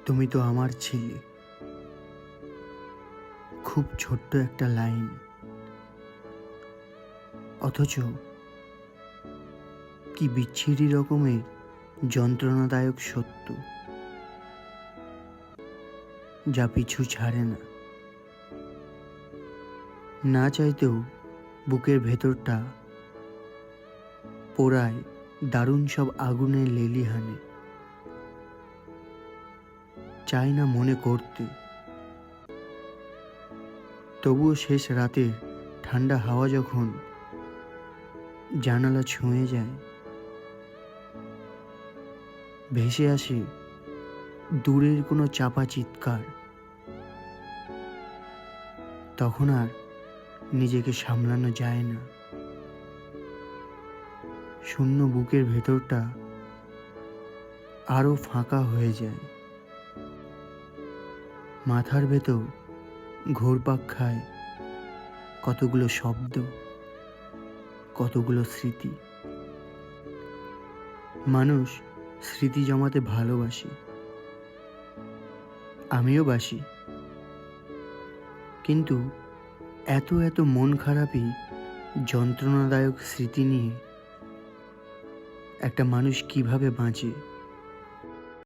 তুমি তো আমার ছিলে। খুব ছোট্ট একটা লাইন, অথচ কি বিচ্ছিরি রকমের যন্ত্রণাদায়ক সত্য, যা পিছু ছাড়ে না। না চাইতেও বুকের ভেতরটা পোড়ায় দারুণ সব আগুনের লেলিহানে। চাই না মনে করতে, তবুও শেষ রাতের ঠান্ডা হাওয়া যখন জানালা ছুঁয়ে যায়, ভেসে আসে দূরের কোনো চাপা চিৎকার। তখন আর নিজেকে সামলানো যায় না। শূন্য বুকের ভেতরটা আরো ফাঁকা হয়ে যায়। মাথার ভেতর ঘুরপাক খায় কতগুলো শব্দ, কতগুলো স্মৃতি। মানুষ স্মৃতি জমাতে ভালোবাসে, আমিও বাসি, কিন্তু এত এত মন খারাপই যন্ত্রণাদায়ক স্মৃতি নিয়ে একটা মানুষ কিভাবে বাঁচে।